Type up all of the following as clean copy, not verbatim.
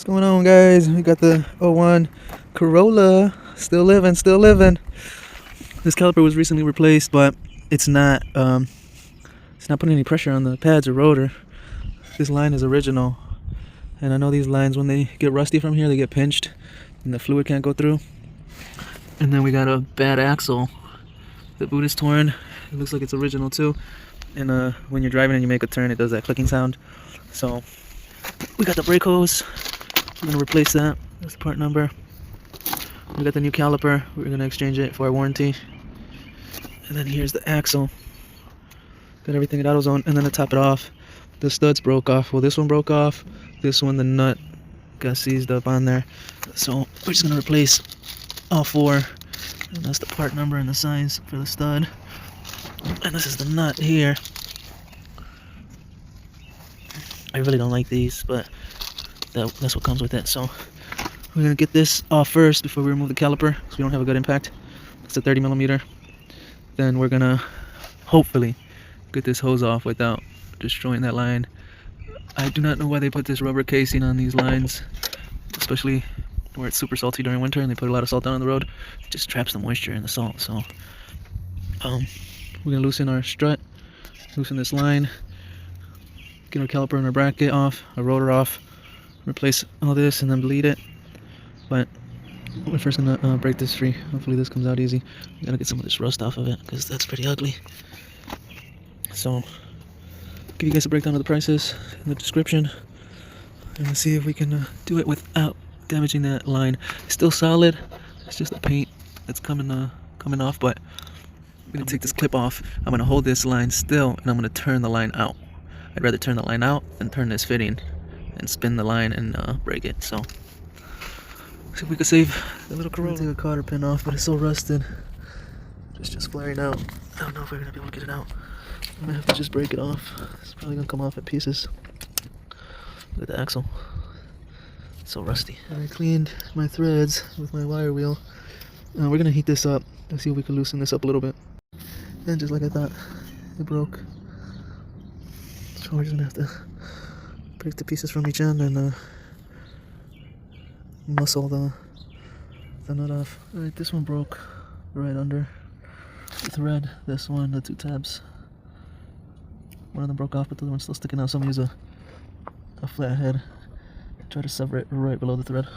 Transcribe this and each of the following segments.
going on, guys? We got the 01 Corolla, still living. This caliper was recently replaced, but it's not putting any pressure on the pads or rotor. This line is original, and I know these lines, when they get rusty from here, they get pinched and the fluid can't go through. And then we got a bad axle. The boot is torn. It looks like it's original too, and when you're driving and you make a turn, it does that clicking sound. So we got the brake hose. We're gonna replace that. That's the part number. We got the new caliper. We're gonna exchange it for our warranty. And then here's the axle. Got everything at AutoZone. And then to top it off, the studs broke off. Well, this one broke off. This one, the nut got seized up on there. So we're just gonna replace all four. And that's the part number and the size for the stud. And this is the nut here. I really don't like these, but that's what comes with it. So we're gonna get this off first before we remove the caliper, because we don't have a good impact. It's a 30mm. Then we're gonna hopefully get this hose off without destroying that line. I do not know why they put this rubber casing on these lines, especially where it's super salty during winter and they put a lot of salt down on the road. It just traps the moisture in the salt. So we're gonna loosen our strut, loosen this line, get our caliper and our bracket off, our rotor off, replace all this, and then bleed it. But we're first gonna break this free. Hopefully this comes out easy. We gotta get some of this rust off of it, because that's pretty ugly. So I'll give you guys a breakdown of the prices in the description, and let's see if we can do it without damaging that line. It's still solid. It's just the paint that's coming off. But I'm gonna take this clip off. I'm gonna hold this line still, and I'm gonna turn the line out. I'd rather turn the line out than turn this fitting and spin the line and break it. So see if we could save the little Corolla. Take a cotter pin off, but it's so rusted. It's just flaring out. I don't know if we're gonna be able to get it out. I'm gonna have to just break it off. It's probably gonna come off at pieces. Look at the axle. It's so rusty. And I cleaned my threads with my wire wheel. We're gonna heat this up. Let's see if we can loosen this up a little bit. And just like I thought, it broke. So we're just gonna have to break the pieces from each end and muscle the nut off. Alright, this one broke right under the thread. This one, the two tabs. One of them broke off, but the other one's still sticking out, so I'm gonna use a flathead. Try to sever it right below the thread.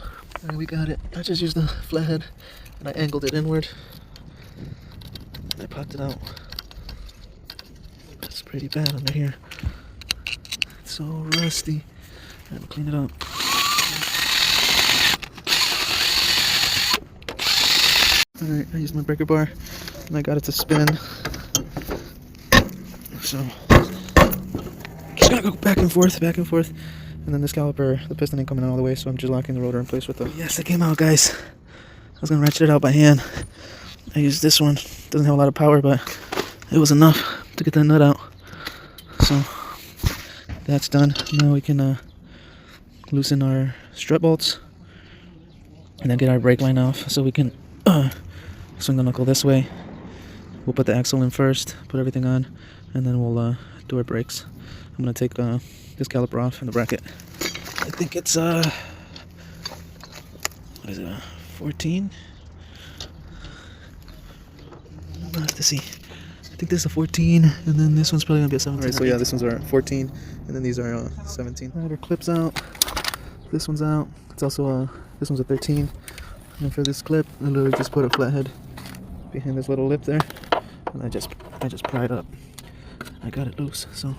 Alright, we got it. I just used the flathead and I angled it inward. And I popped it out. It's pretty bad under here. It's so rusty. I have to clean it up. Alright, I used my breaker bar and I got it to spin. So just gotta go back and forth. And then this caliper, the piston ain't coming out all the way, so I'm just locking the rotor in place with the... Yes, it came out, guys. I was gonna ratchet it out by hand. I used this one. Doesn't have a lot of power, but it was enough to get that nut out. So that's done. Now we can loosen our strut bolts and then get our brake line off, so we can swing the knuckle this way. We'll put the axle in first, put everything on, and then we'll do our brakes. I'm gonna take this caliper off and the bracket. I think it's what is it, 14? I'll have to see. I think this is a 14, and then this one's probably gonna be a 17. Alright, so yeah, this one's our 14, and then these are 17. Alright, our clip's out. This one's out. It's also this one's a 13. And for this clip, I literally just put a flathead behind this little lip there, and I just pry it up. I got it loose. So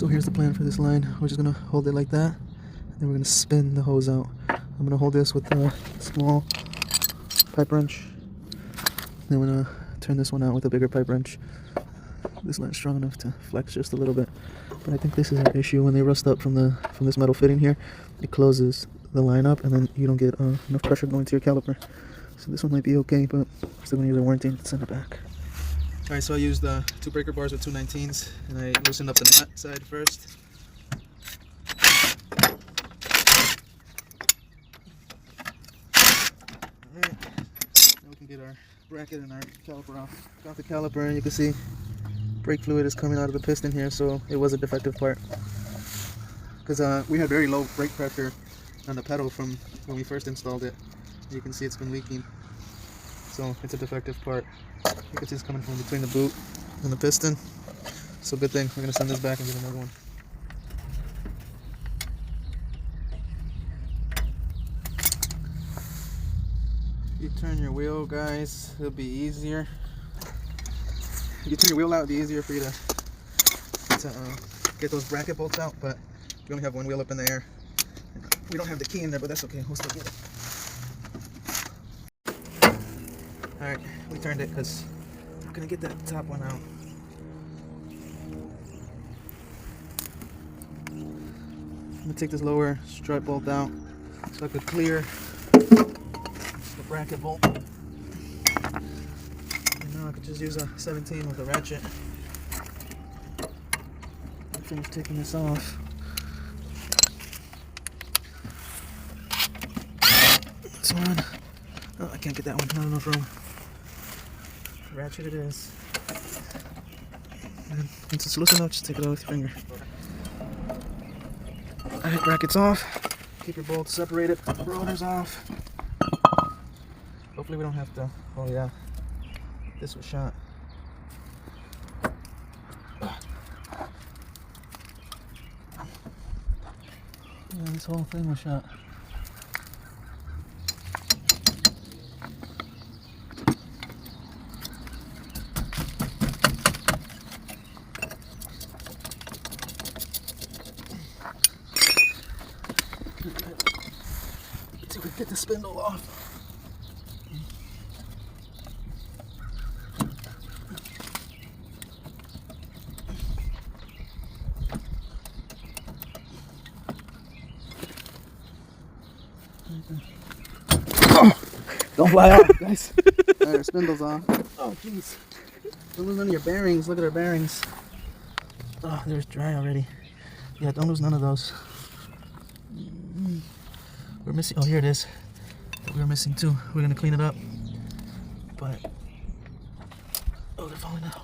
here's the plan for this line. We're just gonna hold it like that, and then we're gonna spin the hose out. I'm gonna hold this with a small pipe wrench. Then we're gonna turn this one out with a bigger pipe wrench. This line's strong enough to flex just a little bit, but I think this is our issue. When they rust up from this metal fitting here, it closes the line up, and then you don't get enough pressure going to your caliper. So this one might be okay, but we're still gonna use a warranty and send it back. Alright, so I used 2 breaker bars with 2 19s, and I loosened up the nut side first. Alright, now we can get our bracket and our caliper off. Got the caliper, and you can see brake fluid is coming out of the piston here, so it was a defective part. Because we had very low brake pressure on the pedal from when we first installed it. You can see it's been leaking. So it's a defective part. You can see it's coming from between the boot and the piston. So good thing. We're going to send this back and get another one. You turn your wheel, guys, it'll be easier. You turn your wheel out, it'll be easier for you to get those bracket bolts out, but we only have one wheel up in the air. We don't have the key in there, but that's okay, we'll still get it. Alright, we turned it because I'm gonna get that top one out. I'm gonna take this lower strut bolt out so I could clear the bracket bolt. And now I could just use a 17 with a ratchet. Finish taking this off. This one. Oh, I can't get that one. Not enough room. Ratchet it is. And once it's loose enough, just take it out with your finger. Alright, brackets off. Keep your bolts separated. Rotors off. Hopefully we don't have to. Oh yeah, this was shot. Yeah, this whole thing was shot. Let's see if we can get the spindle off. Don't fly off, guys. Alright, our spindle's off. Oh, jeez. Don't lose none of your bearings. Look at our bearings. Oh, they're dry already. Yeah, don't lose none of those. We're missing. Oh, here it is. We were missing too. We're gonna clean it up. But oh, they're falling out.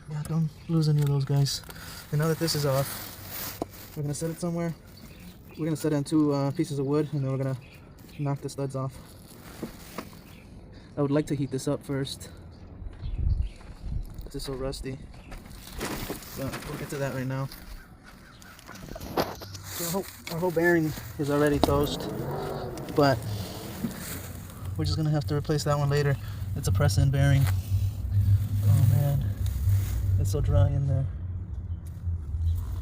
Yeah, don't lose any of those, guys. And now that this is off, we're gonna set it somewhere. We're gonna set it on two pieces of wood, and then we're gonna knock the studs off. I would like to heat this up first. This is so rusty. But we'll get to that right now. So our whole bearing is already toast, but we're just gonna have to replace that one later. It's a press-in bearing. Oh man, it's so dry in there.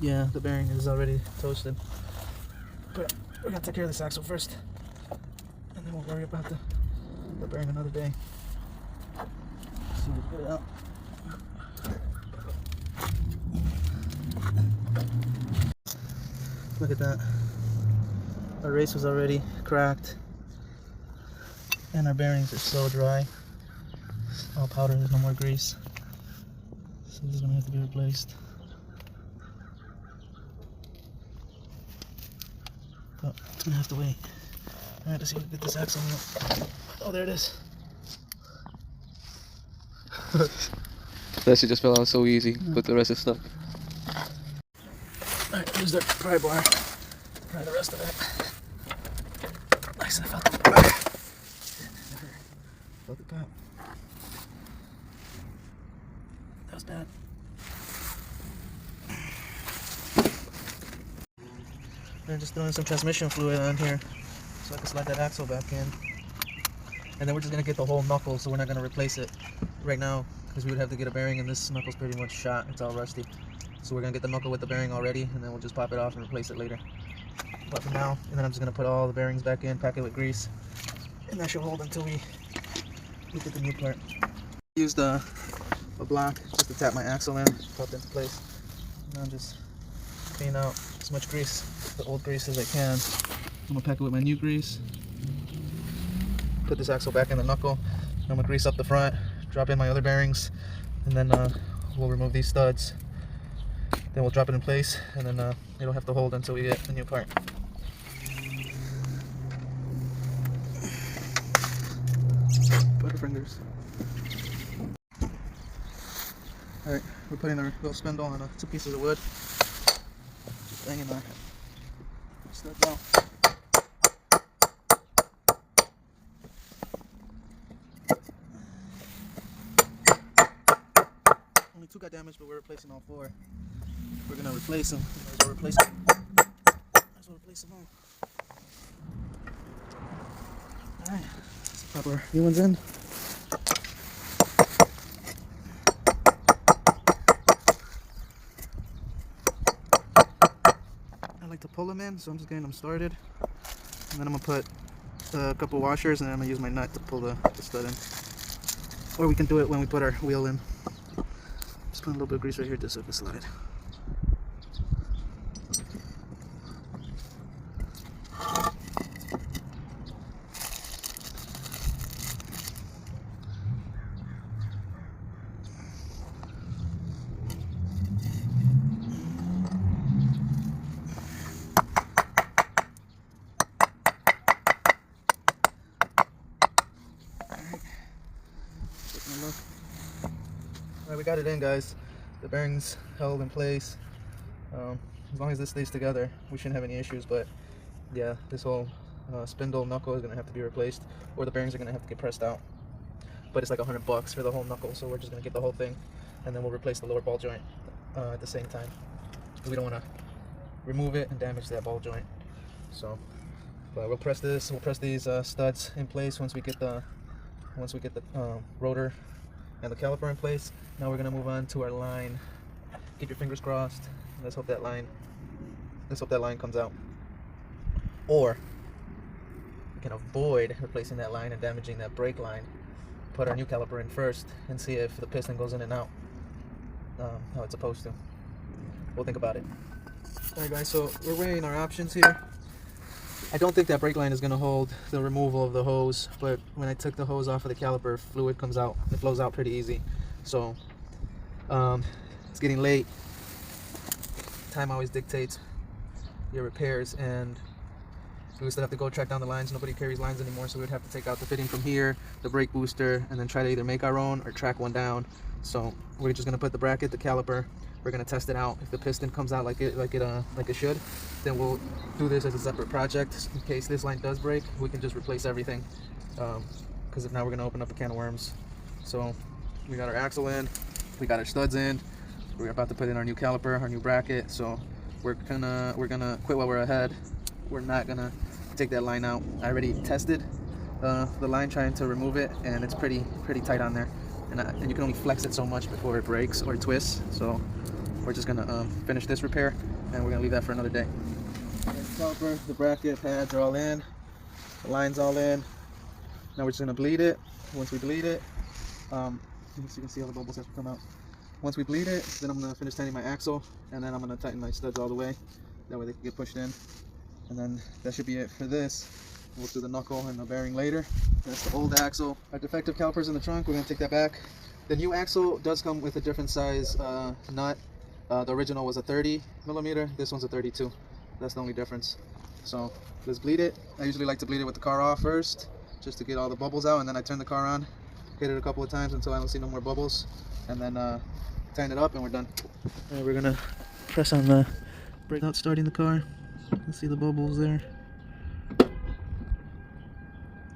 Yeah, the bearing is already toasted. But we're gonna take care of this axle first, and then we'll worry about the bearing another day. Let's see if we can get it out. Look at that. Our race was already cracked, and our bearings are so dry. All powder, there's no more grease. So this is gonna have to be replaced. But it's gonna have to wait. Alright, let's see if we can get this axle out. Oh, there it is. That shit just fell out so easy, but the rest is stuck. Alright, here's the pry bar. Pry the rest of it. Nice, I felt the pop. Felt the pop. That was bad. We're just throwing some transmission fluid on here so I can slide that axle back in. And then we're just going to get the whole knuckle, so we're not going to replace it right now because we would have to get a bearing, and this knuckle's pretty much shot. It's all rusty. So we're going to get the knuckle with the bearing already, and then we'll just pop it off and replace it later. But for now, and then I'm just going to put all the bearings back in, pack it with grease, and that should hold until we get the new part. I used a block just to tap my axle in, pop it into place. And I'm just clean out as much grease, the old grease, as I can. I'm going to pack it with my new grease. Put this axle back in the knuckle. I'm going to grease up the front, drop in my other bearings, and then we'll remove these studs. Then we'll drop it in place, and then it'll have to hold until we get the new part. Butterfingers. Alright, we're putting our little spindle on two pieces of wood. Just banging our studs studs out. Only 2 got damaged, but we're replacing all 4. We're gonna replace them. Might as well replace them. Might as well replace them all. Alright, let's pop our new ones in. I like to pull them in, so I'm just getting them started. And then I'm gonna put a couple washers, and then I'm gonna use my nut to pull the stud in. Or we can do it when we put our wheel in. Just put a little bit of grease right here just so it can slide. Alright, we got it in, guys. The bearings held in place. As long as this stays together, we shouldn't have any issues. But yeah, this whole spindle knuckle is gonna have to be replaced, or the bearings are gonna have to get pressed out. But it's like $100 for the whole knuckle, so we're just gonna get the whole thing, and then we'll replace the lower ball joint at the same time. We don't want to remove it and damage that ball joint. So, but we'll press this. We'll press these studs in place once we get the rotor and the caliper in place. Now we're gonna move on to our line. Keep your fingers crossed. Let's hope that line comes out. Or we can avoid replacing that line and damaging that brake line. Put our new caliper in first and see if the piston goes in and out how it's supposed to. We'll think about it. Alright guys, so we're weighing our options here. I don't think that brake line is going to hold the removal of the hose, but when I took the hose off of the caliper, fluid comes out. It flows out pretty easy. So it's getting late. Time always dictates your repairs, and we still have to go track down the lines. Nobody carries lines anymore, so we'd have to take out the fitting from here, the brake booster, and then try to either make our own or track one down. So we're just going to put the bracket, the caliper. We're going to test it out. If the piston comes out like it should, then we'll do this as a separate project. In case this line does break, we can just replace everything, because if not, we're going to open up a can of worms. So we got our axle in, we got our studs in, we're about to put in our new caliper, our new bracket. So we're gonna quit while we're ahead. We're not gonna take that line out. I already tested the line trying to remove it, and it's pretty tight on there, and you can only flex it so much before it breaks or twists. So we're just gonna finish this repair, and we're gonna leave that for another day. The caliper, the bracket pads are all in, the line's all in. Now we're just gonna bleed it. Once we bleed it, you can see all the bubbles have to come out. Once we bleed it, then I'm gonna finish tightening my axle, and then I'm gonna tighten my studs all the way. That way they can get pushed in. And then that should be it for this. We'll do the knuckle and the bearing later. That's the old axle. Our defective calipers in the trunk, we're gonna take that back. The new axle does come with a different size nut. The original was a 30mm, this one's a 32. That's the only difference. So let's bleed it. I usually like to bleed it with the car off first, just to get all the bubbles out, and then I turn the car on, hit it a couple of times until I don't see no more bubbles, and then tighten it up, and we're done. Right, we're gonna press on the brake without starting the car. You can see the bubbles there.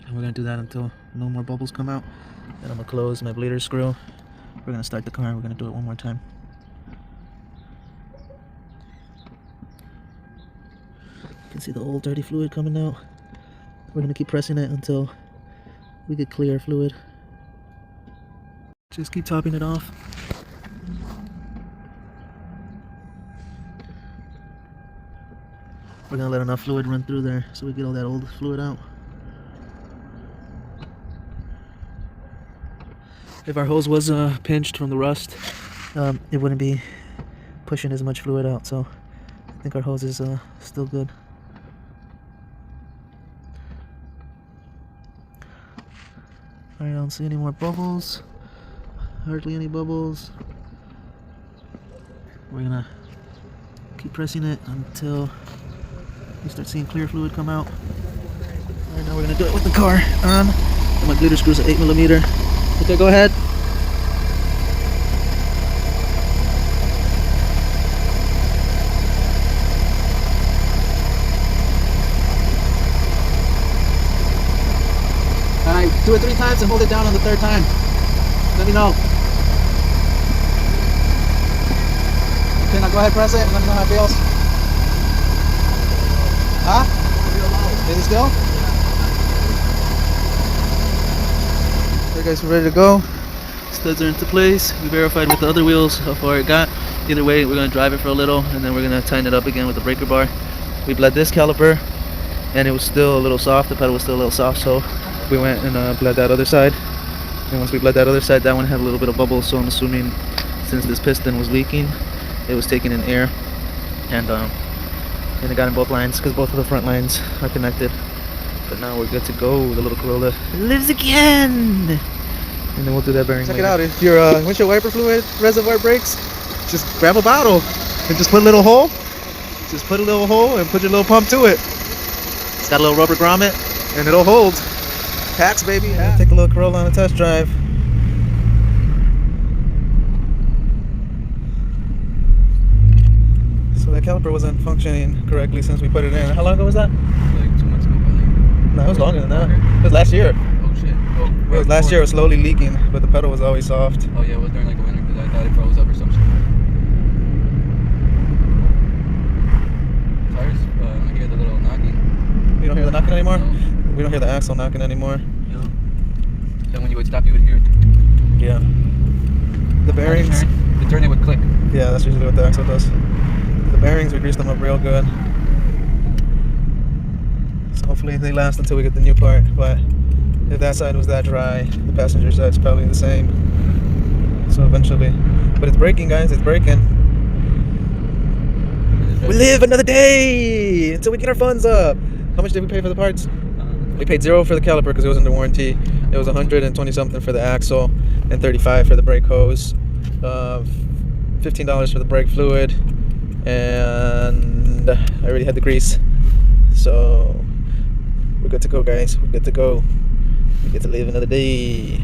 And we're gonna do that until no more bubbles come out. Then I'm gonna close my bleeder screw. We're gonna start the car. We're gonna do it one more time. You can see the old dirty fluid coming out. We're gonna keep pressing it until we get clear fluid. Just keep topping it off. We're gonna let enough fluid run through there so we get all that old fluid out. If our hose was pinched from the rust, it wouldn't be pushing as much fluid out, so I think our hose is still good. Alright, I don't see any more bubbles. Hardly any bubbles. We're gonna keep pressing it until we start seeing clear fluid come out. Alright, now we're gonna do it with the car on. And my bleeder screw's an 8mm. Okay, go ahead. Do it 3 times and hold it down on the 3rd time. Let me know. Okay, now go ahead, press it, and let me know how it feels. Huh? Is it still? Alright guys, we're ready to go. Studs are into place. We verified with the other wheels how far it got. Either way, we're going to drive it for a little, and then we're going to tighten it up again with the breaker bar. We bled this caliper, and it was still a little soft. The pedal was still a little soft, so we went and bled that other side. And once we bled that other side, that one had a little bit of bubbles, so I'm assuming since this piston was leaking, it was taking in air, and it got in both lines because both of the front lines are connected. But now we're good to go. The little Corolla lives again, and then we'll do that bearing. Check it out. If your windshield wiper fluid reservoir breaks, just grab a bottle and just put a little hole. Just put a little hole and put your little pump to it. It's got a little rubber grommet, and it'll hold. Packs, baby. Yeah. Take the little Corolla on a test drive. So that caliper wasn't functioning correctly since we put it in. How long ago was that? Like 2 months ago, probably. No, it was longer than that. It was last year. Oh shit. Oh, It was last year. It was slowly leaking, but the pedal was always soft. Oh yeah, it was during like the winter because I thought it froze up or some shit. Tires, I hear the little knocking. You don't hear the knocking anymore? No. We don't hear the axle knocking anymore. Yeah. Then when you would stop, you would hear it. Yeah. The bearings. The turn it would click. Yeah, that's usually what the axle does. The bearings, we greased them up real good. So hopefully they last until we get the new part. But if that side was that dry, the passenger side's probably the same. So eventually. But it's braking, guys. It's braking. We live another day until we get our funds up. How much did we pay for the parts? We paid $0 for the caliper because it was under warranty. It was 120 something for the axle and 35 for the brake hose. $15 for the brake fluid, and I already had the grease. So we're good to go, guys. We're good to go. We get to live another day.